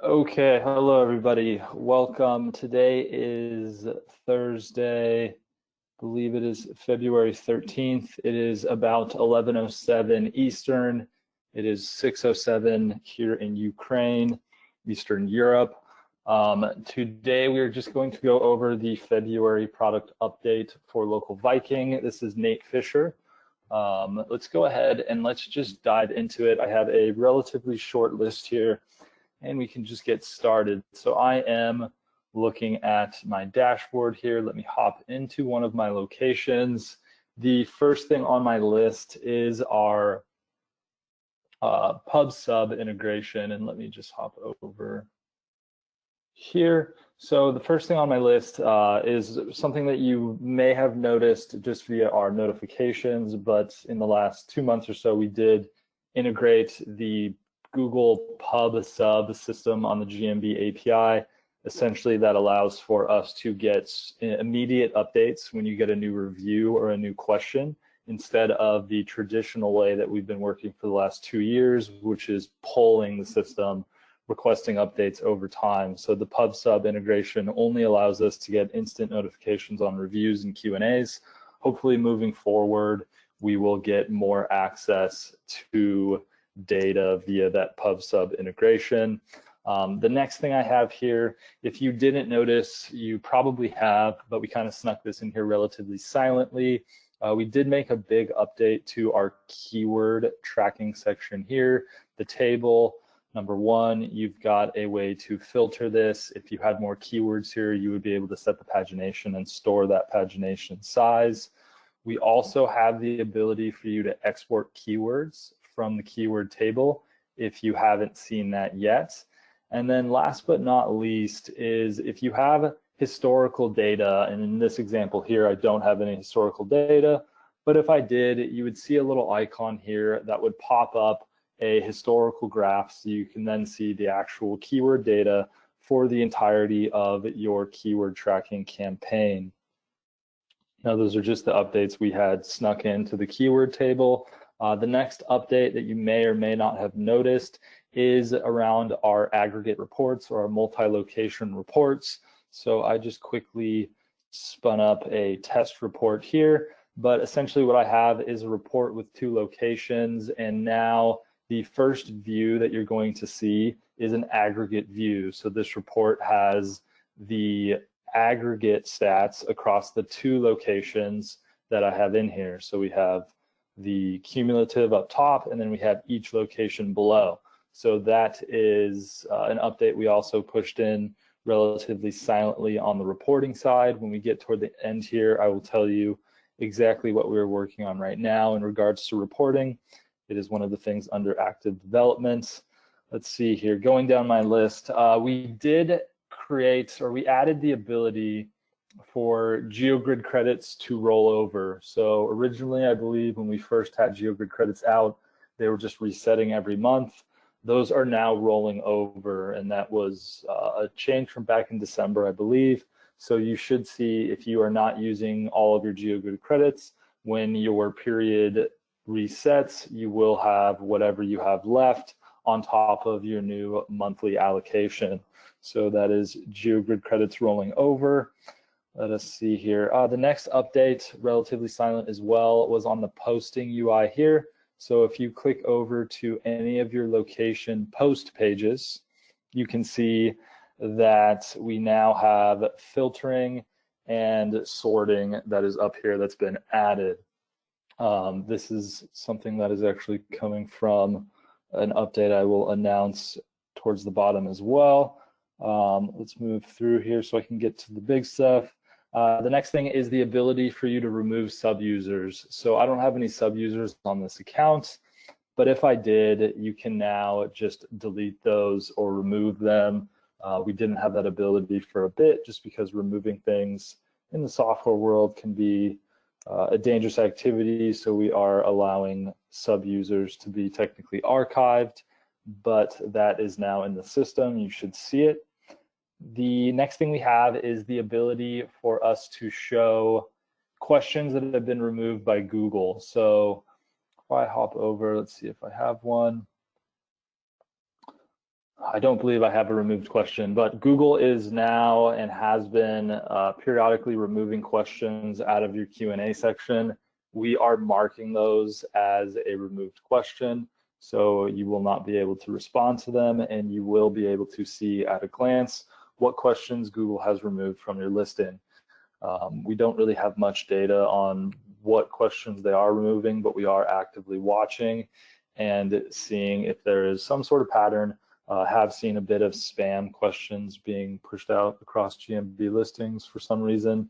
Okay, hello everybody. Welcome. Today is Thursday, I believe it is February 13th. It is about 11:07 Eastern. It is 6:07 here in Ukraine, Eastern Europe. Today we are just going to go over the February product update for Local Viking. This is Nate Fisher. Let's go ahead and let's just dive into it. I have a relatively short list here, and we can just get started. So I am looking at my dashboard here. Let me hop into one of my locations. The first thing on my list is our pub sub integration, and let me just hop over here. So the first thing on my list is something that you may have noticed just via our notifications, but in the last 2 months or so, we did integrate the Google Pub Sub system on the GMB API. Essentially, that allows for us to get immediate updates when you get a new review or a new question, instead of the traditional way that we've been working for the last 2 years, which is polling the system, requesting updates over time. So the Pub Sub integration only allows us to get instant notifications on reviews and Q&As. Hopefully, moving forward, we will get more access to data via that Pub Sub integration. The next thing I have here, if you didn't notice, you probably have, but we kind of snuck this in here relatively silently. We did make a big update to our keyword tracking section here. The table, number one, you've got a way to filter this. If you had more keywords here, you would be able to set the pagination and store that pagination size. We also have the ability for you to export keywords from the keyword table if you haven't seen that yet. And then last but not least is if you have historical data, and in this example here, I don't have any historical data, but if I did, you would see a little icon here that would pop up a historical graph, so you can then see the actual keyword data for the entirety of your keyword tracking campaign. Now, those are just the updates we had snuck into the keyword table. The next update that you may or may not have noticed is around our aggregate reports or our multi-location reports. So I just quickly spun up a test report here, but essentially what I have is a report with 2 locations, and now the first view that you're going to see is an aggregate view. So this report has the aggregate stats across the 2 locations that I have in here. So we have the cumulative up top, and then we have each location below. So that is an update we also pushed in relatively silently on the reporting side. When we get toward the end here, I will tell you exactly what we're working on right now in regards to reporting. It is one of the things under active development. Let's see here, going down my list, we did create, or we added the ability for Geogrid credits to roll over. So originally, I believe when we first had Geogrid credits out, they were just resetting every month. Those are now rolling over, and that was a change from back in December, I believe. So you should see, if you are not using all of your Geogrid credits, when your period resets, you will have whatever you have left on top of your new monthly allocation. So that is Geogrid credits rolling over. Let us see here. The next update, relatively silent as well, was on the posting UI here. So if you click over to any of your location post pages, you can see that we now have filtering and sorting that is up here that's been added. This is something that is actually coming from an update I will announce towards the bottom as well. Let's move through here so I can get to the big stuff. The next thing is the ability for you to remove sub-users. So I don't have any sub-users on this account, but if I did, you can now just delete those or remove them. We didn't have that ability for a bit just because removing things in the software world can be a dangerous activity, so we are allowing sub-users to be technically archived, but that is now in the system. You should see it. The next thing we have is the ability for us to show questions that have been removed by Google. So if I hop over, let's see if I have one. I don't believe I have a removed question, but Google is now and has been periodically removing questions out of your Q&A section. We are marking those as a removed question, so you will not be able to respond to them, and you will be able to see at a glance what questions Google has removed from your listing. We don't really have much data on what questions they are removing, but we are actively watching and seeing if there is some sort of pattern. Have seen a bit of spam questions being pushed out across GMB listings for some reason.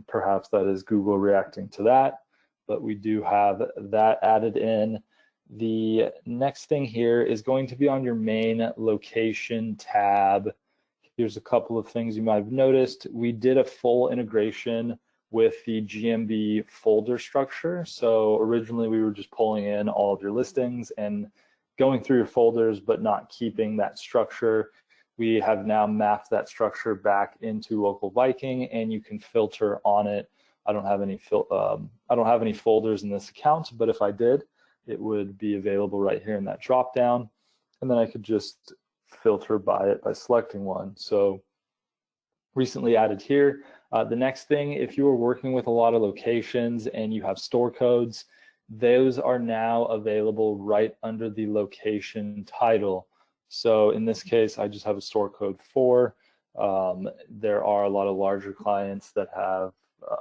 Perhaps that is Google reacting to that, but we do have that added in. The next thing here is going to be on your main location tab. Here's a couple of things you might have noticed. We did a full integration with the GMB folder structure. So originally we were just pulling in all of your listings and going through your folders, but not keeping that structure. We have now mapped that structure back into Local Viking, and you can filter on it. I don't have any folders in this account, but if I did, it would be available right here in that drop down, and then I could just filter by it by selecting one. So recently added here. The next thing, if you are working with a lot of locations and you have store codes, those are now available right under the location title. So in this case, I just have a store code 4. There are a lot of larger clients that have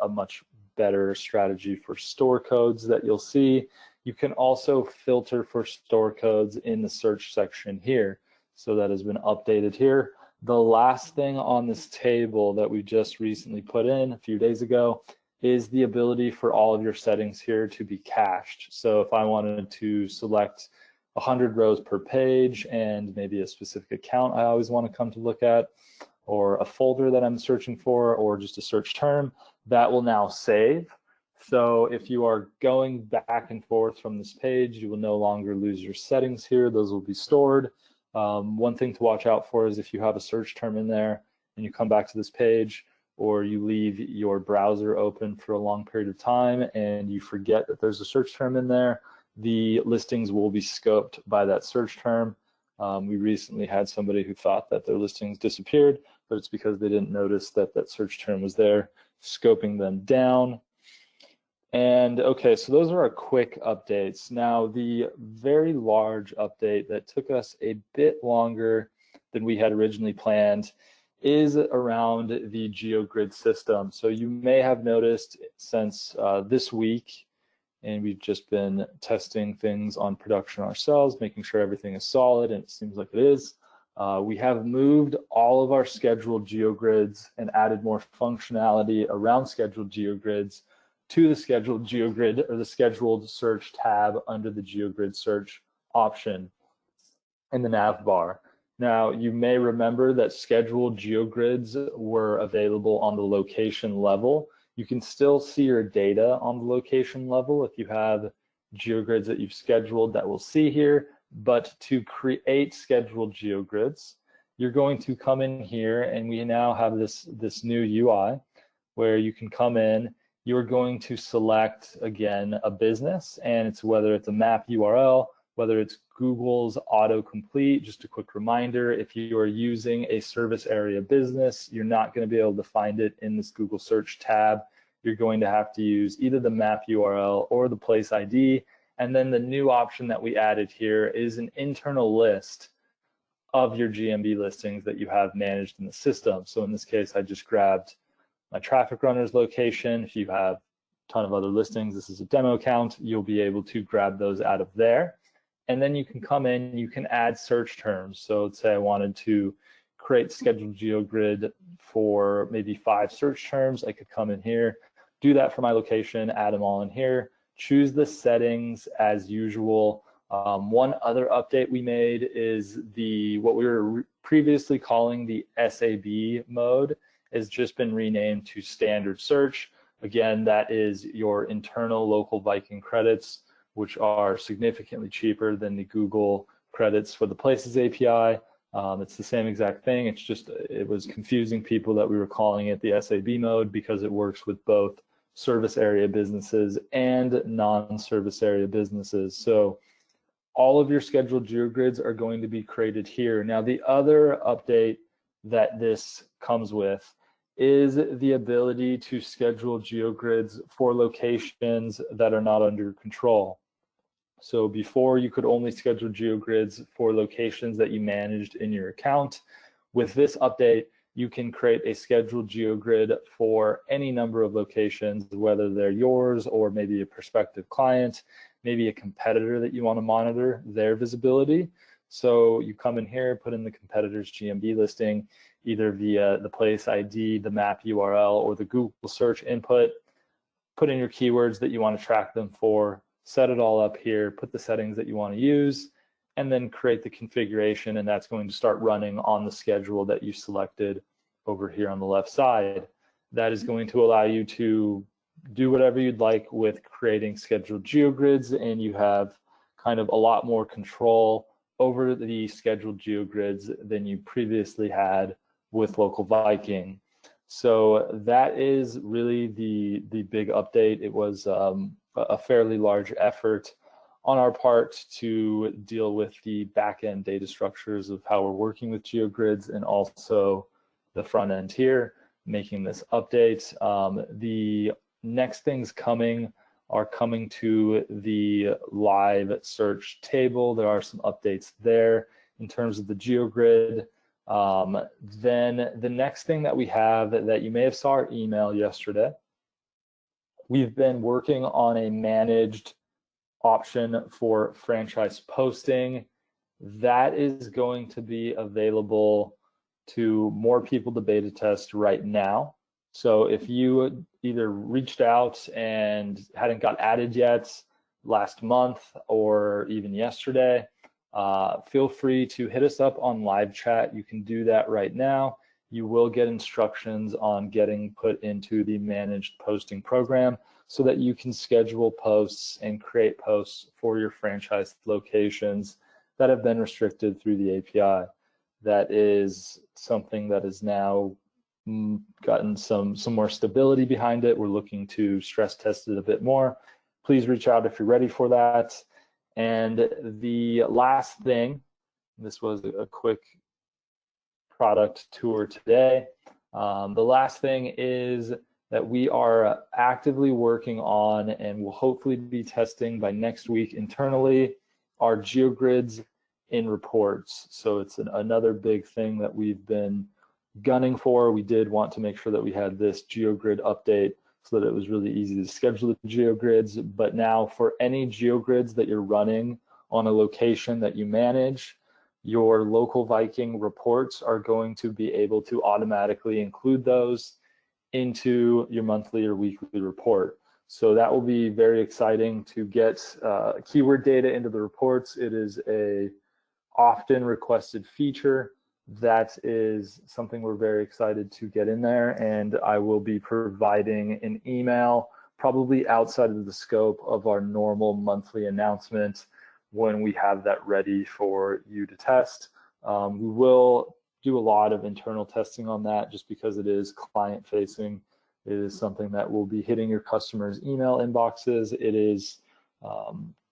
a much better strategy for store codes that you'll see. You can also filter for store codes in the search section here. So that has been updated here. The last thing on this table that we just recently put in a few days ago is the ability for all of your settings here to be cached. So if I wanted to select 100 rows per page and maybe a specific account I always want to come to look at, or a folder that I'm searching for, or just a search term, that will now save. So if you are going back and forth from this page, you will no longer lose your settings here. Those will be stored. One thing to watch out for is if you have a search term in there and you come back to this page, or you leave your browser open for a long period of time and you forget that there's a search term in there, the listings will be scoped by that search term. We recently had somebody who thought that their listings disappeared, but it's because they didn't notice that that search term was there, scoping them down. And okay, so those are our quick updates. Now, the very large update that took us a bit longer than we had originally planned is around the Geogrid system. So you may have noticed since this week, and we've just been testing things on production ourselves, making sure everything is solid, and it seems like it is. We have moved all of our scheduled Geogrids and added more functionality around scheduled Geogrids to the scheduled Geogrid or the scheduled search tab under the Geogrid search option in the nav bar. Now, you may remember that scheduled Geogrids were available on the location level. You can still see your data on the location level if you have Geogrids that you've scheduled that we'll see here. But to create scheduled Geogrids, you're going to come in here, and we now have this new UI where you can come in. You're going to select, again, a business, and it's whether it's a map URL, whether it's Google's autocomplete. Just a quick reminder, if you are using a service area business, you're not going to be able to find it in this Google search tab. You're going to have to use either the map URL or the place ID. And then the new option that we added here is an internal list of your GMB listings that you have managed in the system. So in this case, I just grabbed my traffic runners location. If you have a ton of other listings, this is a demo account, you'll be able to grab those out of there. And then you can come in, you can add search terms. So let's say I wanted to create scheduled Geogrid for maybe 5 search terms. I could come in here, do that for my location, add them all in here, choose the settings as usual. One other update we made is what we were previously calling the SAB mode has just been renamed to standard search. Again, that is your internal Local Viking credits, which are significantly cheaper than the Google credits for the Places API. It's the same exact thing. It's just, it was confusing people that we were calling it the SAB mode because it works with both service area businesses and non-service area businesses. So all of your scheduled GeoGrids are going to be created here. Now, the other update that this comes with is the ability to schedule GeoGrids for locations that are not under your control. So before, you could only schedule GeoGrids for locations that you managed in your account. With this update, you can create a scheduled GeoGrid for any number of locations, whether they're yours or maybe a prospective client, maybe a competitor that you want to monitor their visibility. So you come in here, put in the competitor's GMB listing, either via the place ID, the map URL, or the Google search input, put in your keywords that you want to track them for, set it all up here, put the settings that you want to use, and then create the configuration, and that's going to start running on the schedule that you selected over here on the left side. That is going to allow you to do whatever you'd like with creating scheduled GeoGrids, and you have kind of a lot more control over the scheduled GeoGrids than you previously had with Local Viking. So that is really the big update. It was a fairly large effort on our part to deal with the back-end data structures of how we're working with GeoGrids, and also the front end here, making this update. The next things coming are coming to the live search table. There are some updates there in terms of the GeoGrid. Then the next thing that we have that you may have saw our email yesterday, we've been working on a managed option for franchise posting. That is going to be available to more people to beta test right now. So if you either reached out and hadn't got added yet last month or even yesterday, feel free to hit us up on live chat. You can do that right now. You will get instructions on getting put into the managed posting program so that you can schedule posts and create posts for your franchise locations that have been restricted through the API. That is something that has now gotten some more stability behind it. We're looking to stress test it a bit more. Please reach out if you're ready for that. And the last thing, this was a quick product tour today. The last thing is that we are actively working on, and will hopefully be testing by next week internally, our GeoGrids in reports. So it's another big thing that we've been gunning for. We did want to make sure that we had this GeoGrid update so that it was really easy to schedule the GeoGrids. But now for any GeoGrids that you're running on a location that you manage, your Local Viking reports are going to be able to automatically include those into your monthly or weekly report. So that will be very exciting to get keyword data into the reports. It is a often requested feature. That is something we're very excited to get in there, and I will be providing an email probably outside of the scope of our normal monthly announcement when we have that ready for you to test. We will do a lot of internal testing on that just because it is client facing. It is something that will be hitting your customers' email inboxes. It is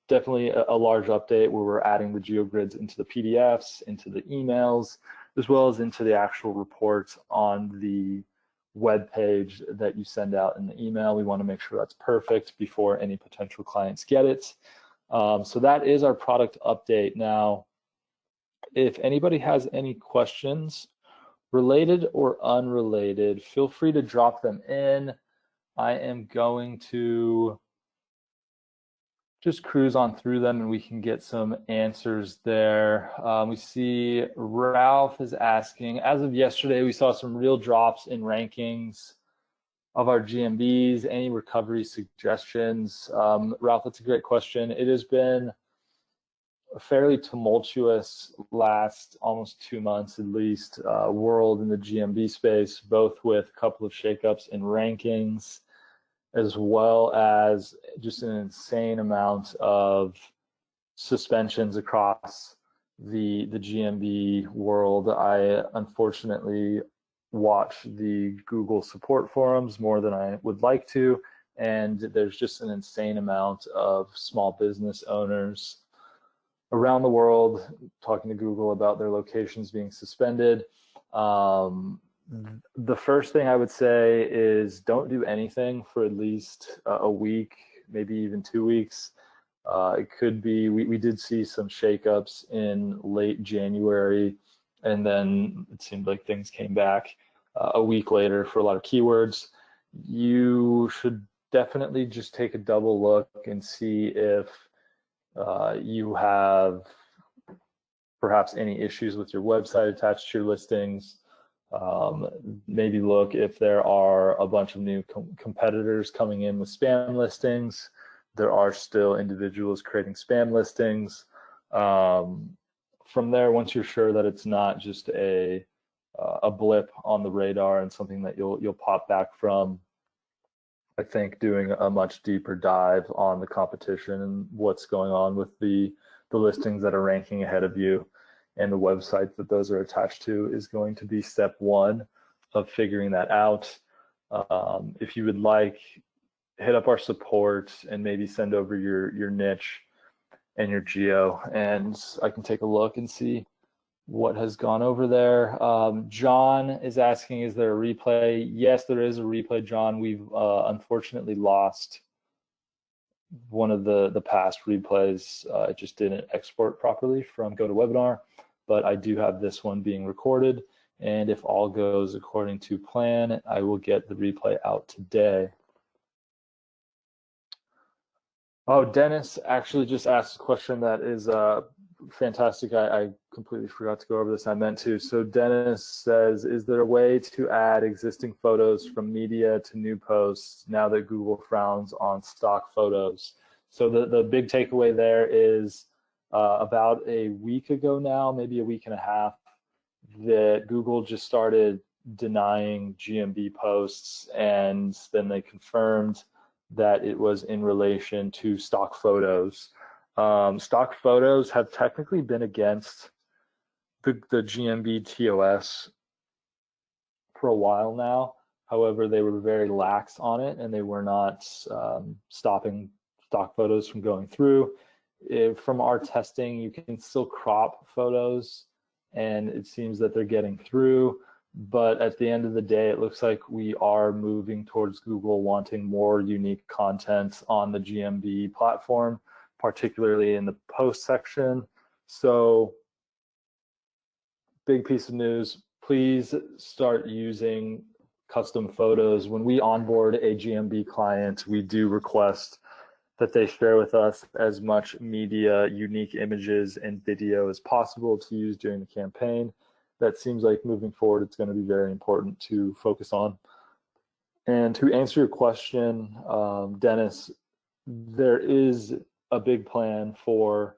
definitely a large update where we're adding the GeoGrids into the PDFs, into the emails, as well as into the actual reports on the web page that you send out in the email. We want to make sure that's perfect before any potential clients get it. So that is our product update. Now, if anybody has any questions, related or unrelated, feel free to drop them in. I am going to just cruise on through them and we can get some answers there. We see Ralph is asking, as of yesterday, we saw some real drops in rankings of our GMBs. Any recovery suggestions? Ralph, that's a great question. It has been a fairly tumultuous last almost 2 months at least world in the GMB space, both with a couple of shakeups in rankings, as well as just an insane amount of suspensions across the GMB world. I unfortunately watch the Google support forums more than I would like to, and there's just an insane amount of small business owners around the world talking to Google about their locations being suspended. The first thing I would say is don't do anything for at least a week, maybe even 2 weeks. It could be, we did see some shakeups in late January, and then it seemed like things came back a week later for a lot of keywords. You should definitely just take a double look and see if you have perhaps any issues with your website attached to your listings. Maybe look if there are a bunch of new competitors coming in with spam listings. There are still individuals creating spam listings. From there, once you're sure that it's not just a blip on the radar and something that you'll pop back from, I think doing a much deeper dive on the competition and what's going on with the listings that are ranking ahead of you and the websites that those are attached to is going to be step one of figuring that out. If you would like, hit up our support and maybe send over your niche and your geo, and I can take a look and see what has gone over there. John is asking, is there a replay? Yes, there is a replay, John. We've unfortunately lost one of the past replays. It just didn't export properly from GoToWebinar, but I do have this one being recorded, and if all goes according to plan, I will get the replay out today. Oh, Dennis actually just asked a question that is fantastic. I completely forgot to go over this. I meant to. So Dennis says, is there a way to add existing photos from media to new posts now that Google frowns on stock photos? So the big takeaway there is about a week ago now, maybe a week and a half, that Google just started denying GMB posts, and then they confirmed that it was in relation to stock photos. Stock photos have technically been against the GMB TOS for a while now. However, they were very lax on it, and they were not stopping stock photos from going through. From our testing, you can still crop photos, and it seems that they're getting through. But at the end of the day, it looks like we are moving towards Google wanting more unique content on the GMB platform, particularly in the post section. So, big piece of news, please start using custom photos. When we onboard a GMB client, we do request that they share with us as much media, unique images, and video as possible to use during the campaign. That seems like moving forward, it's going to be very important to focus on. And to answer your question, Dennis, there is a big plan for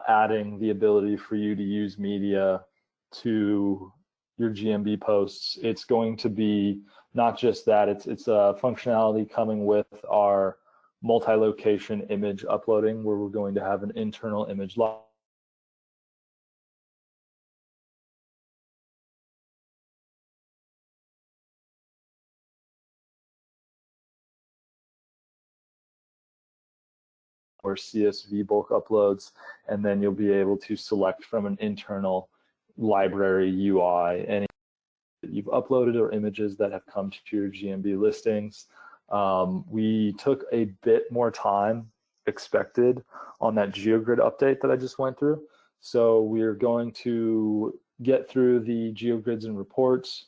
adding the ability for you to use media to your GMB posts. It's going to be not just that, it's a functionality coming with our multi-location image uploading, where we're going to have an internal image library or CSV bulk uploads, and then you'll be able to select from an internal library UI any that you've uploaded or images that have come to your GMB listings. We took a bit more time expected on that Geogrid update that I just went through. So we're going to get through the Geogrids and reports,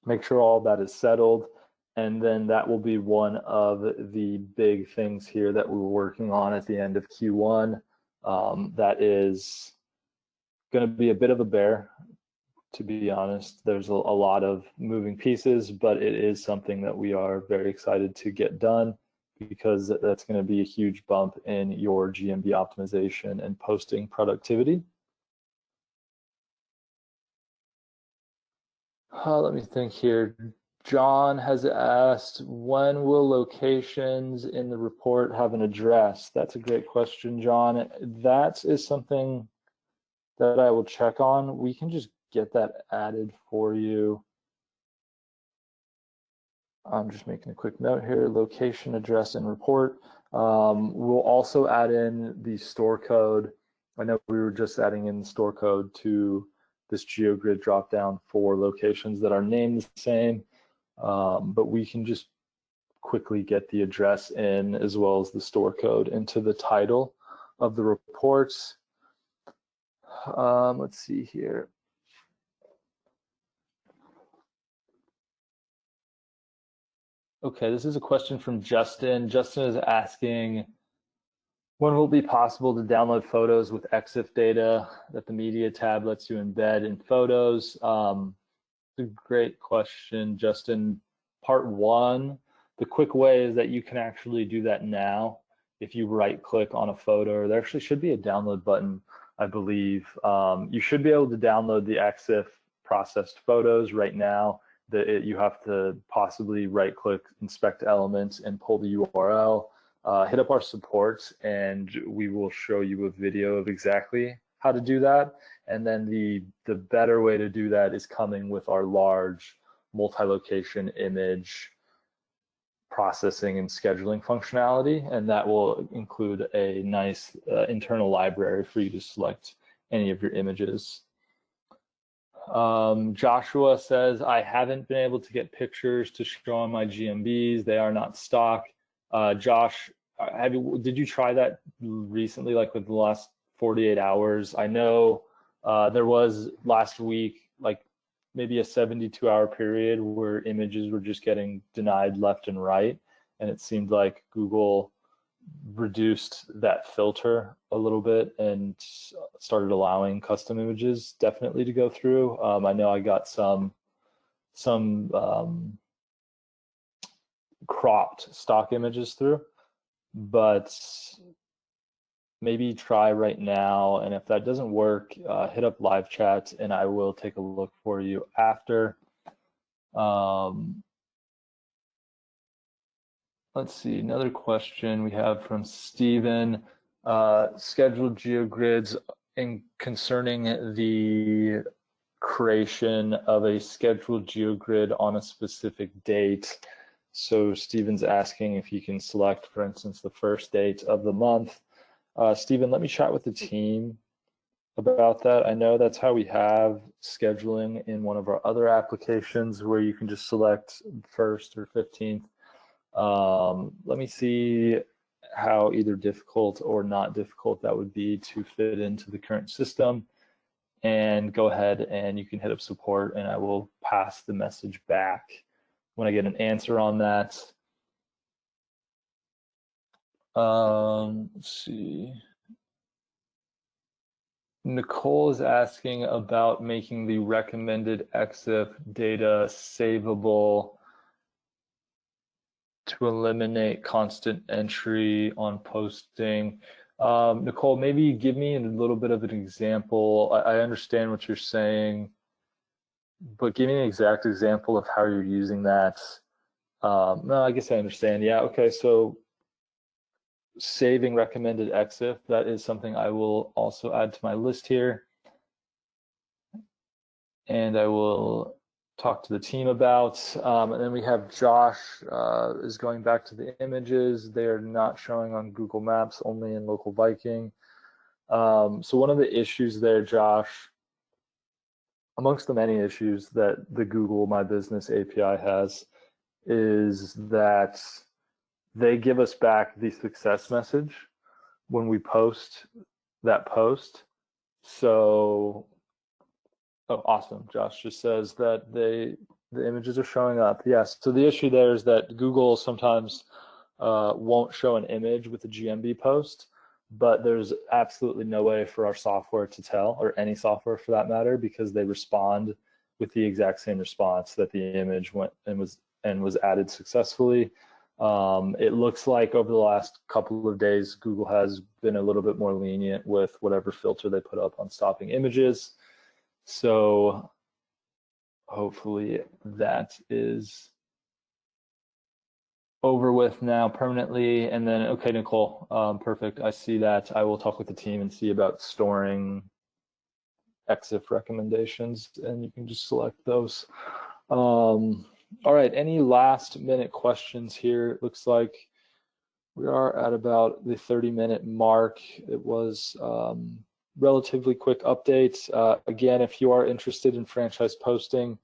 make sure all that is settled, and then that will be one of the big things here that we're working on at the end of Q1. That is going to be a bit of a bear, to be honest. There's a lot of moving pieces, but it is something that we are very excited to get done, because that's going to be a huge bump in your GMB optimization and posting productivity. Let me think here. John has asked, when will locations in the report have an address? That's a great question, John. That is something that I will check on. We can just get that added for you. I'm just making a quick note here, location, address, and report. We'll also add in the store code. I know we were just adding in the store code to this GeoGrid dropdown for locations that are named the same, but we can just quickly get the address in as well as the store code into the title of the reports. Let's see here. Okay, this is a question from Justin. Justin is asking, when will it be possible to download photos with EXIF data that the media tab lets you embed in photos? It's a great question, Justin. Part one, the quick way is that you can actually do that now. If you right click on a photo, there actually should be a download button, I believe. You should be able to download the EXIF processed photos right now. You have to possibly right click, inspect elements, and pull the URL. Hit up our support and we will show you a video of exactly how to do that. And then the better way to do that is coming with our large multi-location image processing and scheduling functionality, and that will include a nice internal library for you to select any of your images. Joshua says, I haven't been able to get pictures to show on my GMBs. They are not stock. Josh, did you try that recently, like within the last 48 hours? I know there was last week, like maybe a 72-hour period where images were just getting denied left and right. And it seemed like Google reduced that filter a little bit and started allowing custom images definitely to go through. I know I got some cropped stock images through, but maybe try right now. And if that doesn't work, hit up live chat and I will take a look for you after. Let's see, another question we have from Steven. Scheduled geogrids concerning the creation of a scheduled geogrid on a specific date. So Steven's asking if you can select, for instance, the first date of the month. Steven, let me chat with the team about that. I know that's how we have scheduling in one of our other applications where you can just select 1st or 15th. Let me see how either difficult or not difficult that would be to fit into the current system, and go ahead and you can hit up support and I will pass the message back when I get an answer on that. Let's see. Nicole is asking about making the recommended EXIF data savable to eliminate constant entry on posting. Nicole, maybe give me a little bit of an example. I understand what you're saying, but give me an exact example of how you're using that. No, I guess I understand. Yeah, okay, so saving recommended EXIF, that is something I will also add to my list here. And I will talk to the team about. And then we have Josh is going back to the images. They are not showing on Google Maps, only in Local Viking. So one of the issues there, Josh, amongst the many issues that the Google My Business API has, is that they give us back the success message when we post that post. So oh, awesome. Josh just says that the images are showing up. Yes. So the issue there is that Google sometimes won't show an image with a GMB post, but there's absolutely no way for our software to tell, or any software for that matter, because they respond with the exact same response that the image went and was added successfully. It looks like over the last couple of days, Google has been a little bit more lenient with whatever filter they put up on stopping images. So hopefully that is over with now permanently. And then, okay, Nicole, perfect. I see that. I will talk with the team and see about storing EXIF recommendations, and you can just select those. All right, any last minute questions here? It looks like We are at about the 30-minute mark. It was relatively quick updates. Again, if you are interested in franchise posting,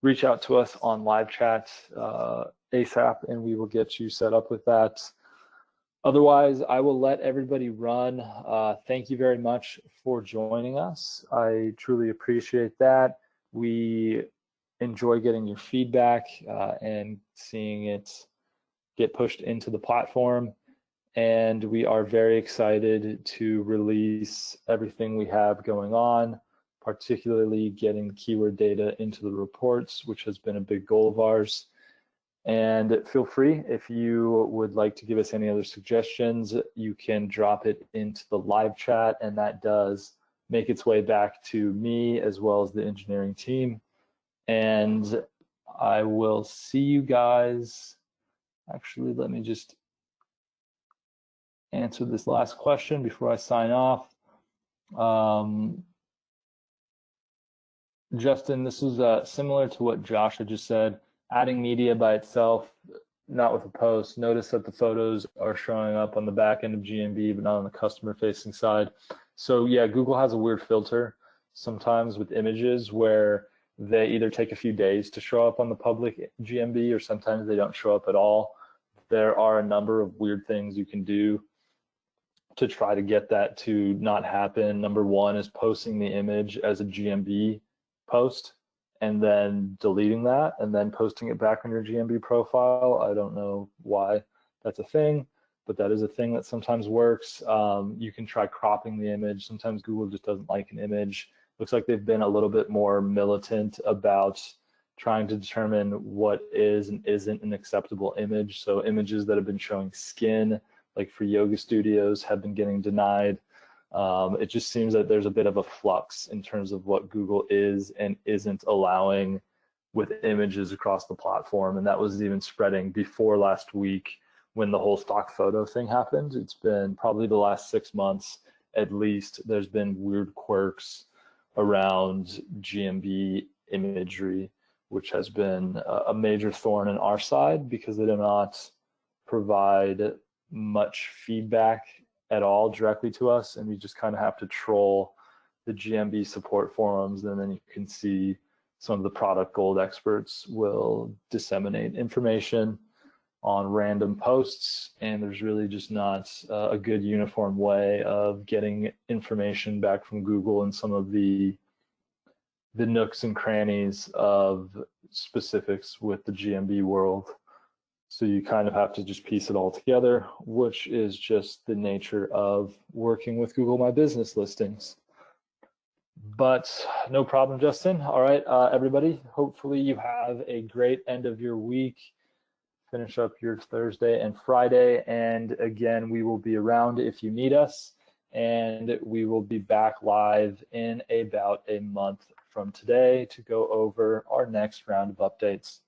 reach out to us on live chat ASAP, and we will get you set up with that. Otherwise, I will let everybody run. Thank you very much for joining us. I truly appreciate that. We enjoy getting your feedback and seeing it get pushed into the platform. And we are very excited to release everything we have going on, particularly getting keyword data into the reports, which has been a big goal of ours. And feel free, if you would like to give us any other suggestions, you can drop it into the live chat, and that does make its way back to me as well as the engineering team. And I will see you guys. Actually, let me just answer this last question before I sign off. Justin, this is similar to what Josh had just said. Adding media by itself, not with a post. Notice that the photos are showing up on the back end of GMB, but not on the customer-facing side. So yeah, Google has a weird filter sometimes with images where they either take a few days to show up on the public GMB, or sometimes they don't show up at all. There are a number of weird things you can do to try to get that to not happen. Number one is posting the image as a GMB post and then deleting that and then posting it back on your GMB profile. I don't know why that's a thing, but that is a thing that sometimes works. You can try cropping the image. Sometimes Google just doesn't like an image. Looks like they've been a little bit more militant about trying to determine what is and isn't an acceptable image. So images that have been showing skin, like for yoga studios, have been getting denied. It just seems that there's a bit of a flux in terms of what Google is and isn't allowing with images across the platform. And that was even spreading before last week when the whole stock photo thing happened. It's been probably the last 6 months at least. There's been weird quirks around GMB imagery, which has been a major thorn in our side because they do not provide much feedback at all directly to us, and we just kind of have to troll the GMB support forums, and then you can see some of the product gold experts will disseminate information on random posts, and there's really just not a good uniform way of getting information back from Google and some of the nooks and crannies of specifics with the GMB world. So you kind of have to just piece it all together, which is just the nature of working with Google My Business listings. But no problem, Justin. All right, everybody, hopefully you have a great end of your week. Finish up your Thursday and Friday. And again, we will be around if you need us. And we will be back live in about a month from today to go over our next round of updates.